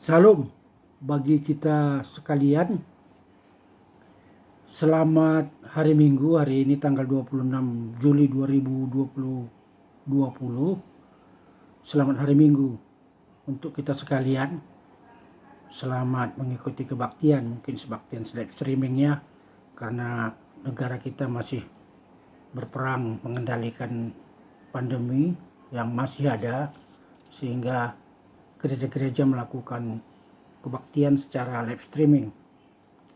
Salam bagi kita sekalian. Selamat hari Minggu. Hari ini tanggal 26 Juli 2020. Selamat hari Minggu untuk kita sekalian. Selamat mengikuti kebaktian, mungkin sebaktian live streaming ya, karena negara kita masih berperang mengendalikan pandemi yang masih ada, sehingga gereja-gereja melakukan kebaktian secara live streaming.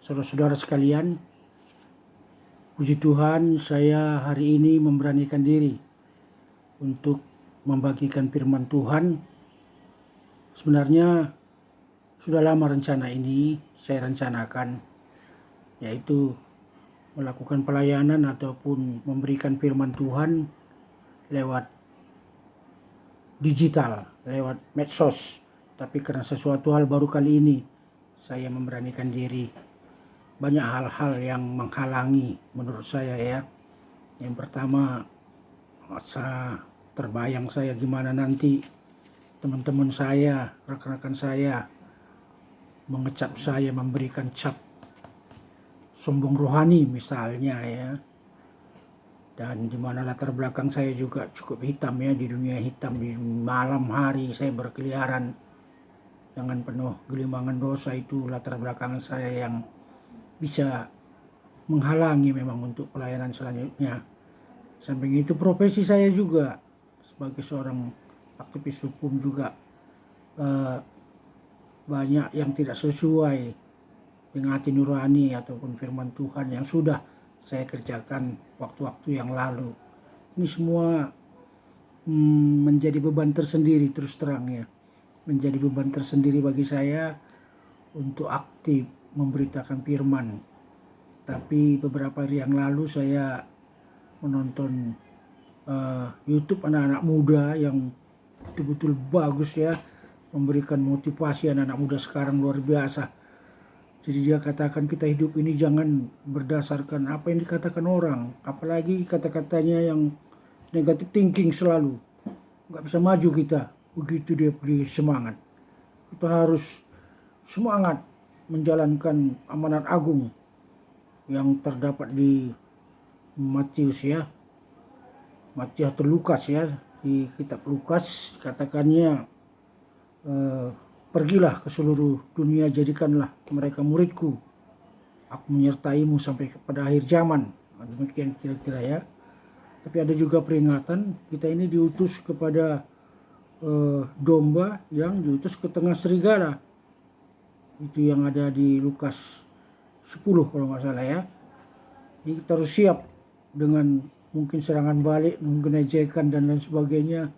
Saudara-saudara sekalian, puji Tuhan, saya hari ini memberanikan diri untuk membagikan firman Tuhan. Sebenarnya sudah lama rencana ini saya rencanakan, yaitu melakukan pelayanan ataupun memberikan firman Tuhan lewat digital, lewat medsos. Tapi karena sesuatu hal baru kali ini saya memberanikan diri. Banyak hal-hal yang menghalangi menurut saya ya. Yang pertama, masa terbayang saya gimana nanti teman-teman saya, rekan-rekan saya mengecap saya, memberikan cap sombong rohani misalnya ya. Dan di mana latar belakang saya juga cukup hitam ya, di dunia hitam, di malam hari saya berkeliaran dengan penuh gelimbangan dosa. Itu latar belakang saya yang bisa menghalangi memang untuk pelayanan selanjutnya. Samping itu profesi saya juga sebagai seorang aktivis hukum juga banyak yang tidak sesuai dengan hati nurani ataupun firman Tuhan yang sudah saya kerjakan waktu-waktu yang lalu. Ini semua menjadi beban tersendiri, terus terang ya. Menjadi beban tersendiri bagi saya untuk aktif memberitakan firman. Tapi beberapa hari yang lalu saya menonton YouTube anak-anak muda yang betul-betul bagus ya, memberikan motivasi anak-anak muda sekarang luar biasa. Jadi dia katakan kita hidup ini jangan berdasarkan apa yang dikatakan orang, apalagi kata-katanya yang negative thinking selalu. Nggak bisa maju kita begitu dia beri semangat. Kita harus semangat menjalankan amanat agung yang terdapat di Matius ya, Matius atau Lukas ya, di kitab Lukas katakannya pergilah ke seluruh dunia, jadikanlah mereka muridku, aku menyertaimu sampai kepada akhir zaman. Demikian kira-kira ya. Tapi ada juga peringatan, kita ini diutus kepada domba yang diutus ke tengah serigala. Itu yang ada di Lukas 10 kalau nggak salah ya. Jadi kita harus siap dengan mungkin serangan balik, mungkin ejekan dan lain sebagainya.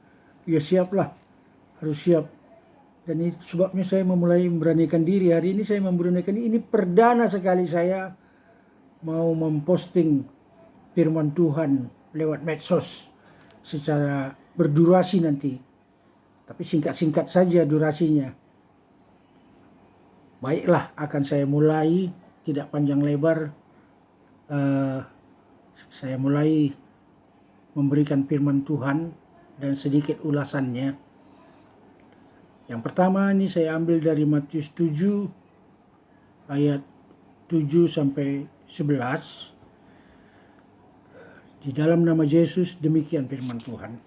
Ya siaplah, harus siap. Dan itu sebabnya saya memulai memberanikan diri. Hari ini saya memberanikan diri. Ini perdana sekali saya mau memposting firman Tuhan lewat medsos secara berdurasi nanti. Tapi singkat-singkat saja durasinya. Baiklah, akan saya mulai, tidak panjang lebar. Saya mulai memberikan firman Tuhan dan sedikit ulasannya. Yang pertama ini saya ambil dari Matius 7 ayat 7 sampai 11. Di dalam nama Yesus demikian firman Tuhan.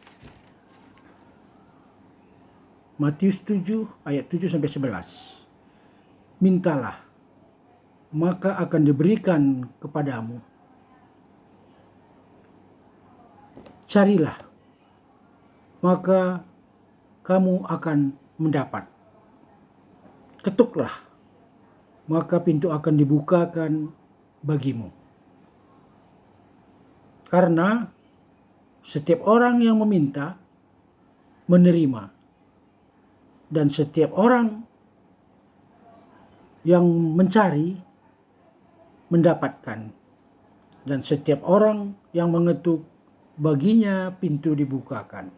Matius 7 ayat 7 sampai 11. Mintalah, maka akan diberikan kepadamu. Carilah, maka kamu akan mendapat. Ketuklah, maka pintu akan dibukakan bagimu. Karena setiap orang yang meminta, menerima. Dan setiap orang yang mencari, mendapatkan. Dan setiap orang yang mengetuk, baginya pintu dibukakan.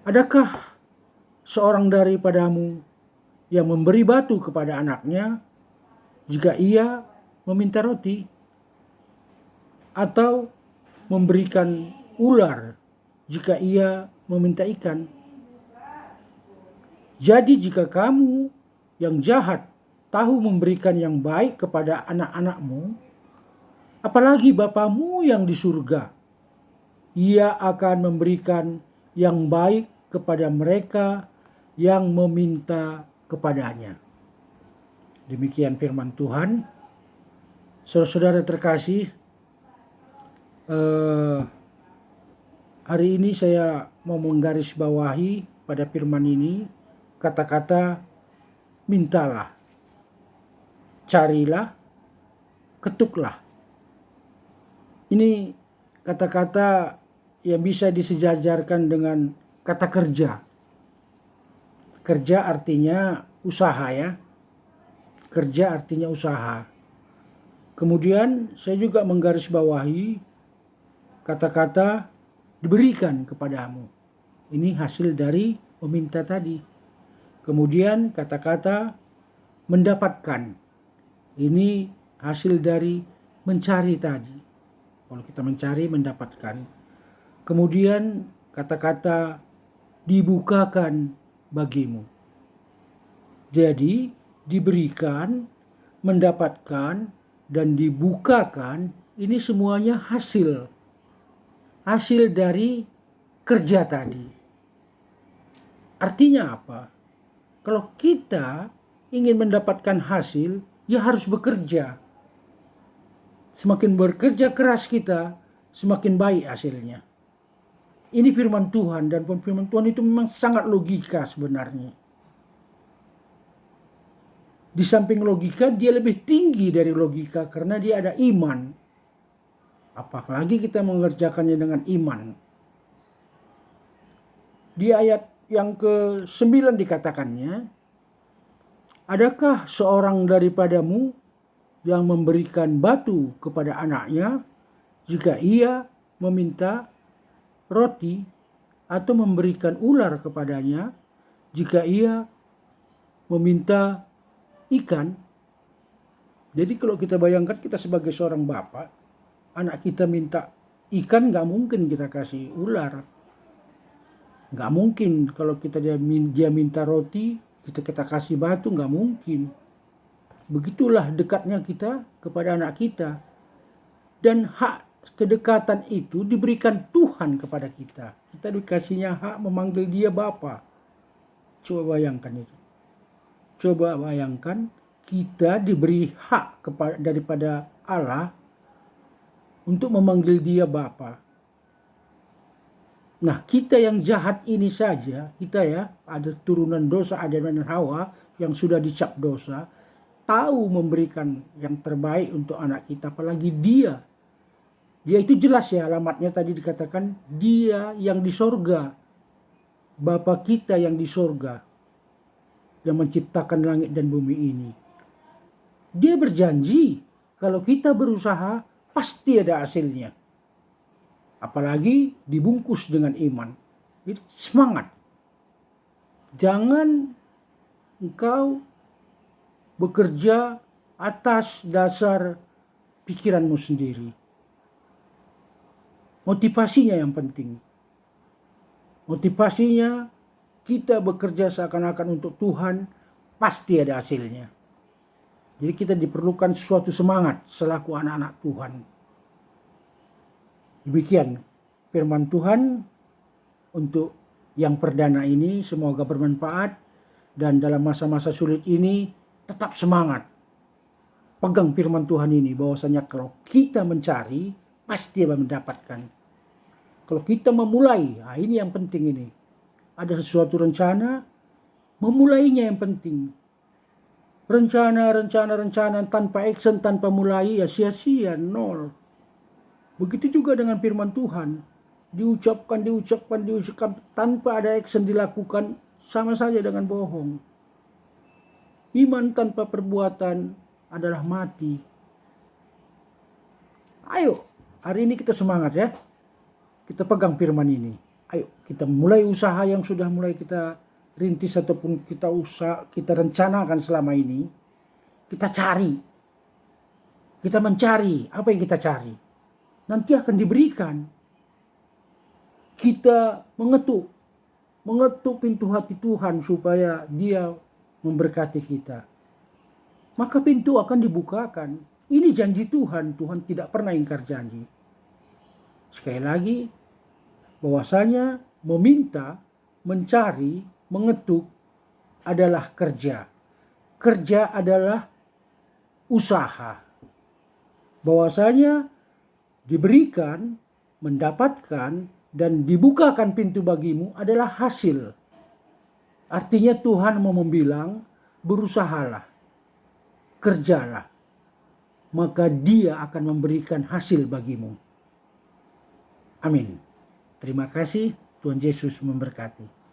Adakah seorang daripadamu yang memberi batu kepada anaknya jika ia meminta roti, atau memberikan ular jika ia meminta ikan? Jadi jika kamu yang jahat tahu memberikan yang baik kepada anak-anakmu, apalagi Bapamu yang di surga, Ia akan memberikan yang baik kepada mereka yang meminta kepadanya. Demikian firman Tuhan. Saudara-saudara terkasih, hari ini saya mau menggarisbawahi pada firman ini kata-kata mintalah, carilah, ketuklah. Ini kata-kata yang bisa disejajarkan dengan kata kerja. Kerja artinya usaha ya. Kerja artinya usaha. Kemudian saya juga menggarisbawahi kata-kata diberikan kepadamu. Ini hasil dari meminta tadi. Kemudian kata-kata mendapatkan. Ini hasil dari mencari tadi. Kalau kita mencari, mendapatkan. Kemudian kata-kata dibukakan bagimu. Jadi diberikan, mendapatkan, dan dibukakan, ini semuanya hasil dari kerja tadi. Artinya apa? Kalau kita ingin mendapatkan hasil, ya harus bekerja. Semakin bekerja keras kita, semakin baik hasilnya. Ini firman Tuhan, dan firman Tuhan itu memang sangat logika sebenarnya. Di samping logika, dia lebih tinggi dari logika karena dia ada iman. Apalagi kita mengerjakannya dengan iman. Di ayat yang ke-9 dikatakannya, adakah seorang daripadamu yang memberikan batu kepada anaknya jika ia meminta roti, atau memberikan ular kepadanya jika ia meminta ikan? Jadi kalau kita bayangkan kita sebagai seorang bapak, anak kita minta ikan, gak mungkin kita kasih ular. Gak mungkin kalau dia minta roti, kita kasih batu, gak mungkin. Begitulah dekatnya kita kepada anak kita. Dan hak kedekatan itu diberikan Tuhan kepada kita. Kita dikasihnya hak memanggil dia Bapa. Coba bayangkan itu. Coba bayangkan kita diberi hak daripada Allah untuk memanggil dia Bapa. Nah, kita yang jahat ini saja, kita ya, ada turunan dosa Adam dan Hawa yang sudah dicap dosa, tahu memberikan yang terbaik untuk anak kita, apalagi dia. Dia itu jelas ya alamatnya tadi dikatakan, dia yang di sorga, Bapa kita yang di sorga, yang menciptakan langit dan bumi ini. Dia berjanji kalau kita berusaha pasti ada hasilnya. Apalagi dibungkus dengan iman. Jadi semangat. Jangan engkau bekerja atas dasar pikiranmu sendiri. Motivasinya yang penting. Motivasinya kita bekerja seakan-akan untuk Tuhan, pasti ada hasilnya. Jadi kita diperlukan suatu semangat selaku anak-anak Tuhan. Demikian firman Tuhan untuk yang perdana ini, semoga bermanfaat, dan dalam masa-masa sulit ini tetap semangat. Pegang firman Tuhan ini, bahwasanya kalau kita mencari pasti akan mendapatkan. Kalau kita memulai, nah ini yang penting ini. Ada sesuatu rencana, memulainya yang penting. Rencana tanpa action, tanpa mulai ya sia-sia, nol. Begitu juga dengan firman Tuhan. Diucapkan tanpa ada action dilakukan, sama saja dengan bohong. Iman tanpa perbuatan adalah mati. Ayo, hari ini kita semangat ya. Kita pegang firman ini. Ayo, kita mulai usaha yang sudah mulai kita rintis ataupun kita rencanakan selama ini. Kita cari. Kita mencari apa yang kita cari. Nanti akan diberikan. Kita mengetuk. mengetuk pintu hati Tuhan supaya Dia memberkati kita, maka pintu akan dibukakan. Ini janji Tuhan. Tuhan tidak pernah ingkar janji. Sekali lagi, bahwasanya meminta, mencari, mengetuk adalah kerja. Kerja adalah usaha. Bahwasanya diberikan, mendapatkan, dan dibukakan pintu bagimu adalah hasil. Artinya Tuhan mau membilang, berusahalah, kerjalah, maka Dia akan memberikan hasil bagimu. Amin. Terima kasih. Tuhan Yesus memberkati.